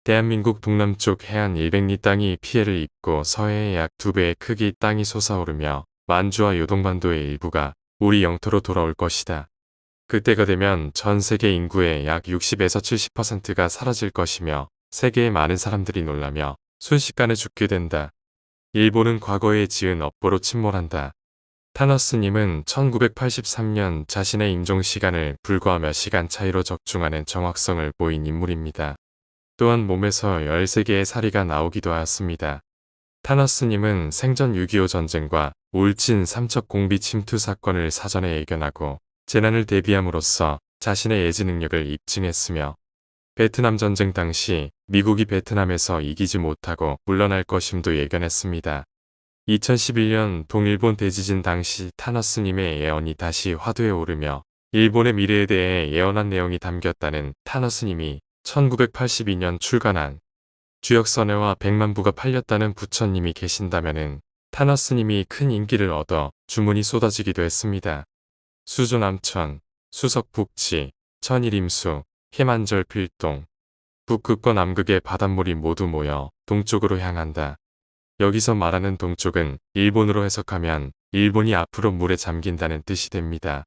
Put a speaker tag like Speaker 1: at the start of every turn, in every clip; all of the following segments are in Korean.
Speaker 1: 대한민국 동남쪽 해안 100리 땅이 피해를 입고 서해의 약 2배의 크기 땅이 솟아오르며 만주와 요동반도의 일부가 우리 영토로 돌아올 것이다. 그때가 되면 전 세계 인구의 약 60에서 70%가 사라질 것이며 세계의 많은 사람들이 놀라며 순식간에 죽게 된다. 일본은 과거에 지은 업보로 침몰한다. 타너스님은 1983년 자신의 임종 시간을 불과 몇 시간 차이로 적중하는 정확성을 보인 인물입니다. 또한 몸에서 13개의 사리가 나오기도 하였습니다. 타너스님은 생전 6.25 전쟁과 울진 삼척 공비 침투 사건을 사전에 예견하고 재난을 대비함으로써 자신의 예지 능력을 입증했으며 베트남 전쟁 당시 미국이 베트남에서 이기지 못하고 물러날 것임도 예견했습니다. 2011년 동일본 대지진 당시 타너스님의 예언이 다시 화두에 오르며 일본의 미래에 대해 예언한 내용이 담겼다는 타너스님이 1982년 출간한 주역선회와 100만 부가 팔렸다는 부처님이 계신다면은 타너스님이 큰 인기를 얻어 주문이 쏟아지기도 했습니다. 수조남천, 수석북지, 천일임수, 해만절 필동, 북극과 남극의 바닷물이 모두 모여 동쪽으로 향한다. 여기서 말하는 동쪽은 일본으로 해석하면 일본이 앞으로 물에 잠긴다는 뜻이 됩니다.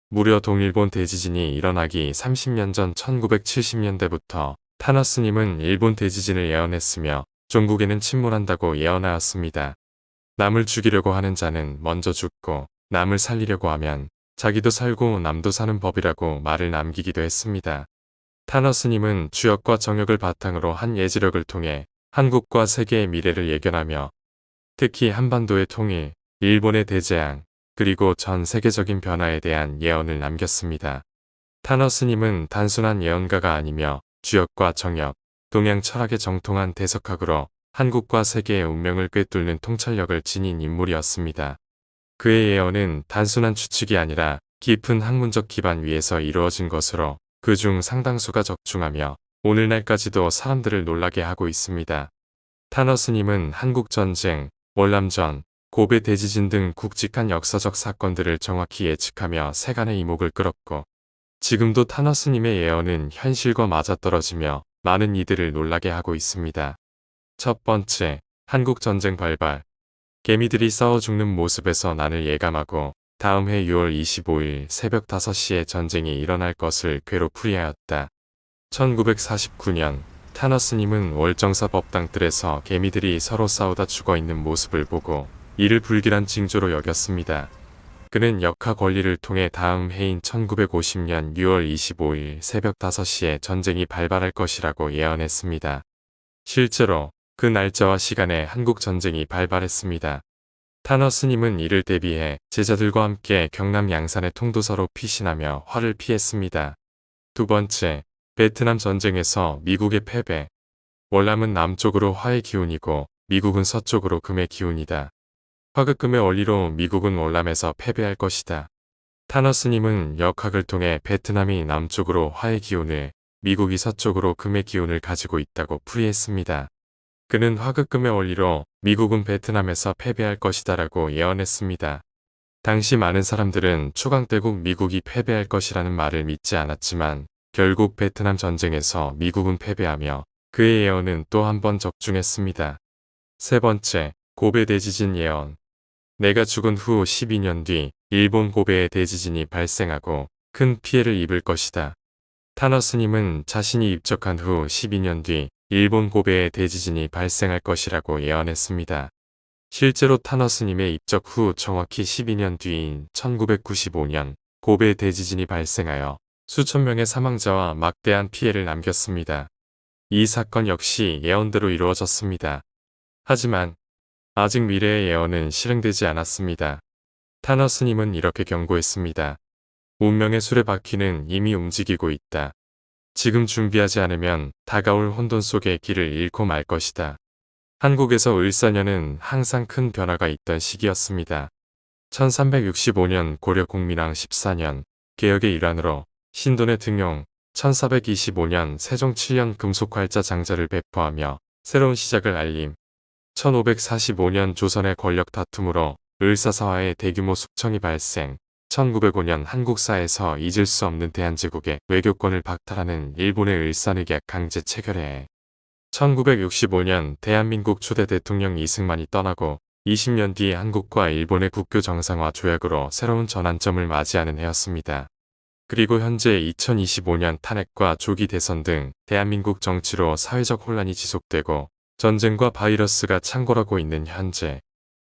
Speaker 1: 무려 동일본 대지진이 일어나기 30년 전 1970년대부터 타너스님은 일본 대지진을 예언했으며 종국에는 침몰한다고 예언하였습니다. 남을 죽이려고 하는 자는 먼저 죽고 남을 살리려고 하면 자기도 살고 남도 사는 법이라고 말을 남기기도 했습니다. 타너스님은 주역과 정역을 바탕으로 한 예지력을 통해 한국과 세계의 미래를 예견하며 특히 한반도의 통일, 일본의 대재앙, 그리고 전 세계적인 변화에 대한 예언을 남겼습니다. 타너스님은 단순한 예언가가 아니며 주역과 정역, 동양 철학의 정통한 대석학으로 한국과 세계의 운명을 꿰뚫는 통찰력을 지닌 인물이었습니다. 그의 예언은 단순한 추측이 아니라 깊은 학문적 기반 위에서 이루어진 것으로 그중 상당수가 적중하며 오늘날까지도 사람들을 놀라게 하고 있습니다. 타너스님은 한국전쟁, 월남전, 고베 대지진 등 굵직한 역사적 사건들을 정확히 예측하며 세간의 이목을 끌었고 지금도 타너스님의 예언은 현실과 맞아떨어지며 많은 이들을 놀라게 하고 있습니다. 첫 번째, 한국전쟁 발발. 개미들이 싸워 죽는 모습에서 난을 예감하고 다음 해 6월 25일 새벽 5시에 전쟁이 일어날 것을 괴로 풀이하였다. 1949년 타너스님은 월정사 법당들에서 개미들이 서로 싸우다 죽어있는 모습을 보고 이를 불길한 징조로 여겼습니다. 그는 역학 권리를 통해 다음 해인 1950년 6월 25일 새벽 5시에 전쟁이 발발할 것이라고 예언했습니다. 실제로 그 날짜와 시간에 한국 전쟁이 발발했습니다. 타너스님은 이를 대비해 제자들과 함께 경남 양산의 통도서로 피신하며 화를 피했습니다. 두 번째, 베트남 전쟁에서 미국의 패배. 월남은 남쪽으로 화의 기운이고 미국은 서쪽으로 금의 기운이다. 화극금의 원리로 미국은 월남에서 패배할 것이다. 타너스님은 역학을 통해 베트남이 남쪽으로 화의 기운을, 미국이 서쪽으로 금의 기운을 가지고 있다고 풀이했습니다. 그는 화극금의 원리로 미국은 베트남에서 패배할 것이다라고 예언했습니다. 당시 많은 사람들은 초강대국 미국이 패배할 것이라는 말을 믿지 않았지만 결국 베트남 전쟁에서 미국은 패배하며 그의 예언은 또 한 번 적중했습니다. 세 번째, 고베 대지진 예언. 내가 죽은 후 12년 뒤 일본 고베의 대지진이 발생하고 큰 피해를 입을 것이다. 타너스님은 자신이 입적한 후 12년 뒤 일본 고베의 대지진이 발생할 것이라고 예언했습니다. 실제로 타너스님의 입적 후 정확히 12년 뒤인 1995년 고베 대지진이 발생하여 수천 명의 사망자와 막대한 피해를 남겼습니다. 이 사건 역시 예언대로 이루어졌습니다. 하지만 아직 미래의 예언은 실행되지 않았습니다. 타너스님은 이렇게 경고했습니다. 운명의 수레바퀴는 이미 움직이고 있다. 지금 준비하지 않으면 다가올 혼돈 속의 길을 잃고 말 것이다. 한국에서 을사년은 항상 큰 변화가 있던 시기였습니다. 1365년 고려 공민왕 14년 개혁의 일환으로 신돈의 등용, 1425년 세종 7년 금속활자 장자를 배포하며 새로운 시작을 알림, 1545년 조선의 권력 다툼으로 을사사화의 대규모 숙청이 발생, 1905년 한국사에서 잊을 수 없는 대한제국의 외교권을 박탈하는 일본의 을사늑약 강제 체결해 1965년 대한민국 초대 대통령 이승만이 떠나고 20년 뒤 한국과 일본의 국교 정상화 조약으로 새로운 전환점을 맞이하는 해였습니다. 그리고 현재 2025년 탄핵과 조기 대선 등 대한민국 정치로 사회적 혼란이 지속되고 전쟁과 바이러스가 창궐하고 있는 현재,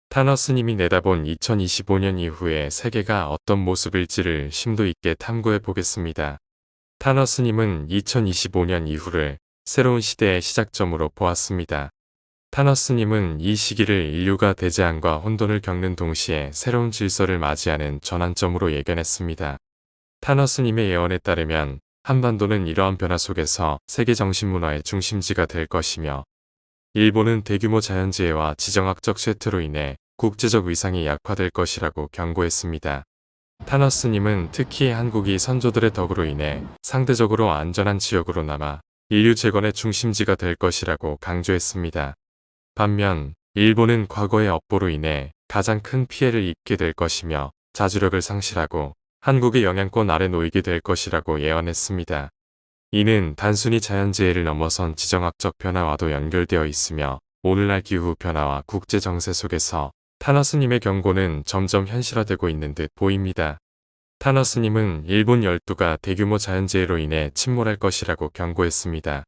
Speaker 1: 타너스님이 내다본 2025년 이후에 세계가 어떤 모습일지를 심도 있게 탐구해 보겠습니다. 타너스님은 2025년 이후를 새로운 시대의 시작점으로 보았습니다. 타너스님은 이 시기를 인류가 대재앙과 혼돈을 겪는 동시에 새로운 질서를 맞이하는 전환점으로 예견했습니다. 타너스님의 예언에 따르면 한반도는 이러한 변화 속에서 세계 정신문화의 중심지가 될 것이며, 일본은 대규모 자연재해와 지정학적 쇠퇴로 인해 국제적 위상이 약화될 것이라고 경고했습니다. 타너스님은 특히 한국이 선조들의 덕으로 인해 상대적으로 안전한 지역으로 남아 인류 재건의 중심지가 될 것이라고 강조했습니다. 반면 일본은 과거의 업보로 인해 가장 큰 피해를 입게 될 것이며 자주력을 상실하고 한국의 영향권 아래 놓이게 될 것이라고 예언했습니다. 이는 단순히 자연재해를 넘어선 지정학적 변화와도 연결되어 있으며 오늘날 기후 변화와 국제 정세 속에서 타너스님의 경고는 점점 현실화되고 있는 듯 보입니다. 타너스님은 일본 열도가 대규모 자연재해로 인해 침몰할 것이라고 경고했습니다.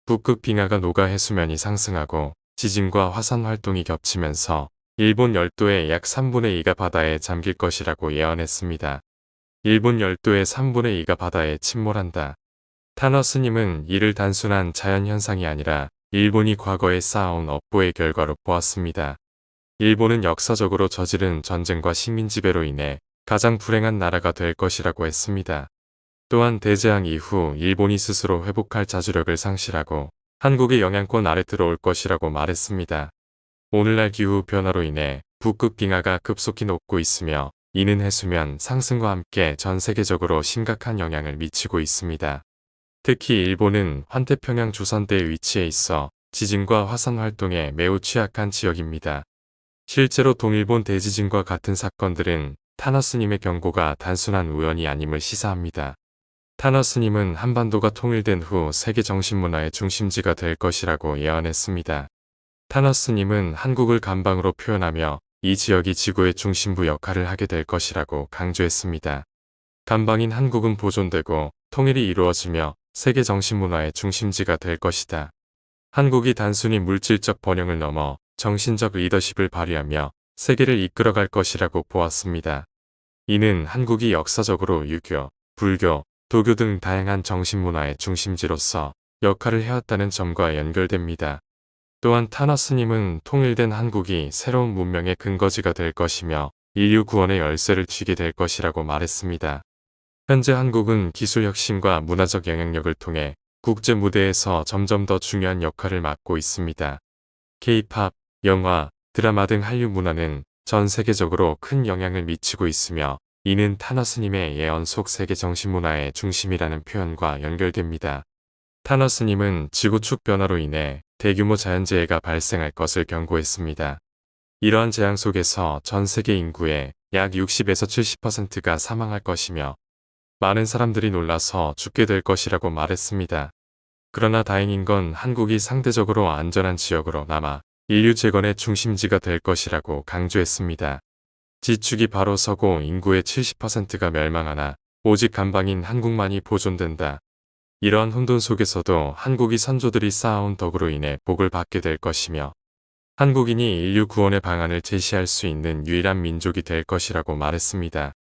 Speaker 1: 북극 빙하가 녹아 해수면이 상승하고 지진과 화산 활동이 겹치면서 일본 열도의 약 3분의 2가 바다에 잠길 것이라고 예언했습니다. 일본 열도의 3분의 2가 바다에 침몰한다. 타너스님은 이를 단순한 자연현상이 아니라 일본이 과거에 쌓아온 업보의 결과로 보았습니다. 일본은 역사적으로 저지른 전쟁과 식민지배로 인해 가장 불행한 나라가 될 것이라고 했습니다. 또한 대재앙 이후 일본이 스스로 회복할 자주력을 상실하고 한국의 영향권 아래 들어올 것이라고 말했습니다. 오늘날 기후 변화로 인해 북극 빙하가 급속히 녹고 있으며 이는 해수면 상승과 함께 전 세계적으로 심각한 영향을 미치고 있습니다. 특히 일본은 환태평양 조선대에 위치해 있어 지진과 화산 활동에 매우 취약한 지역입니다. 실제로 동일본 대지진과 같은 사건들은 타너스님의 경고가 단순한 우연이 아님을 시사합니다. 타너스님은 한반도가 통일된 후 세계 정신문화의 중심지가 될 것이라고 예언했습니다. 타너스님은 한국을 간방으로 표현하며 이 지역이 지구의 중심부 역할을 하게 될 것이라고 강조했습니다. 간방인 한국은 보존되고 통일이 이루어지며 세계 정신문화의 중심지가 될 것이다. 한국이 단순히 물질적 번영을 넘어 정신적 리더십을 발휘하며 세계를 이끌어갈 것이라고 보았습니다. 이는 한국이 역사적으로 유교, 불교, 도교 등 다양한 정신문화의 중심지로서 역할을 해왔다는 점과 연결됩니다. 또한 타너스님은 통일된 한국이 새로운 문명의 근거지가 될 것이며 인류 구원의 열쇠를 쥐게 될 것이라고 말했습니다. 현재 한국은 기술 혁신과 문화적 영향력을 통해 국제 무대에서 점점 더 중요한 역할을 맡고 있습니다. K-팝, 영화, 드라마 등 한류 문화는 전 세계적으로 큰 영향을 미치고 있으며 이는 타너스님의 예언 속 세계 정신문화의 중심이라는 표현과 연결됩니다. 타너스님은 지구축 변화로 인해 대규모 자연재해가 발생할 것을 경고했습니다. 이러한 재앙 속에서 전 세계 인구의 약 60에서 70%가 사망할 것이며 많은 사람들이 놀라서 죽게 될 것이라고 말했습니다. 그러나 다행인 건 한국이 상대적으로 안전한 지역으로 남아 인류 재건의 중심지가 될 것이라고 강조했습니다. 지축이 바로 서고 인구의 70%가 멸망하나 오직 간방인 한국만이 보존된다. 이러한 혼돈 속에서도 한국이 선조들이 쌓아온 덕으로 인해 복을 받게 될 것이며 한국인이 인류 구원의 방안을 제시할 수 있는 유일한 민족이 될 것이라고 말했습니다.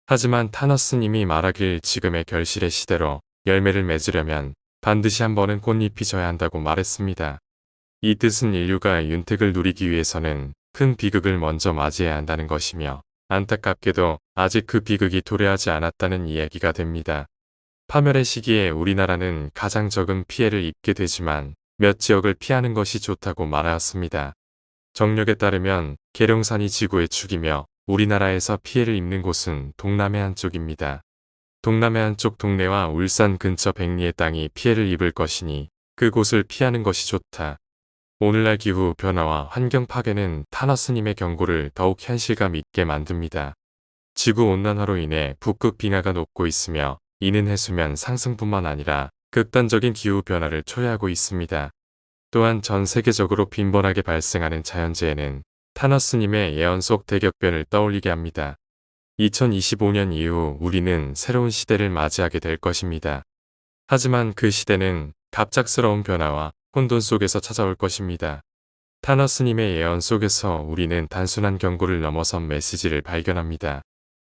Speaker 1: 하지만 타너스님이 말하길 지금의 결실의 시대로 열매를 맺으려면 반드시 한 번은 꽃잎이 져야 한다고 말했습니다. 이 뜻은 인류가 윤택을 누리기 위해서는 큰 비극을 먼저 맞이해야 한다는 것이며 안타깝게도 아직 그 비극이 도래하지 않았다는 이야기가 됩니다. 파멸의 시기에 우리나라는 가장 적은 피해를 입게 되지만 몇 지역을 피하는 것이 좋다고 말하였습니다. 정력에 따르면 계룡산이 지구의 축이며 우리나라에서 피해를 입는 곳은 동남해 한쪽입니다. 동남해 한쪽 동래와 울산 근처 백리의 땅이 피해를 입을 것이니 그곳을 피하는 것이 좋다. 오늘날 기후 변화와 환경 파괴는 타너스님의 경고를 더욱 현실감 있게 만듭니다. 지구온난화로 인해 북극 빙하가 녹고 있으며 이는 해수면 상승뿐만 아니라 극단적인 기후 변화를 초래하고 있습니다. 또한 전 세계적으로 빈번하게 발생하는 자연재해는 타너스님의 예언 속 대격변을 떠올리게 합니다. 2025년 이후 우리는 새로운 시대를 맞이하게 될 것입니다. 하지만 그 시대는 갑작스러운 변화와 혼돈 속에서 찾아올 것입니다. 타너스님의 예언 속에서 우리는 단순한 경고를 넘어선 메시지를 발견합니다.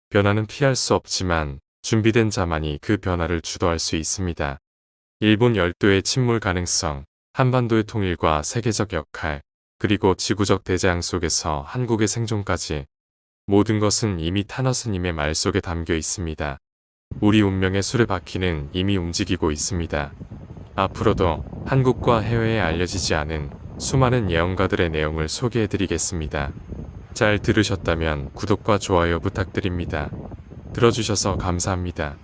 Speaker 1: 변화는 피할 수 없지만 준비된 자만이 그 변화를 주도할 수 있습니다. 일본 열도의 침몰 가능성, 한반도의 통일과 세계적 역할, 그리고 지구적 대재앙 속에서 한국의 생존까지 모든 것은 이미 타너스님의 말 속에 담겨 있습니다. 우리 운명의 수레바퀴는 이미 움직이고 있습니다. 앞으로도 한국과 해외에 알려지지 않은 수많은 예언가들의 내용을 소개해드리겠습니다. 잘 들으셨다면 구독과 좋아요 부탁드립니다. 들어주셔서 감사합니다.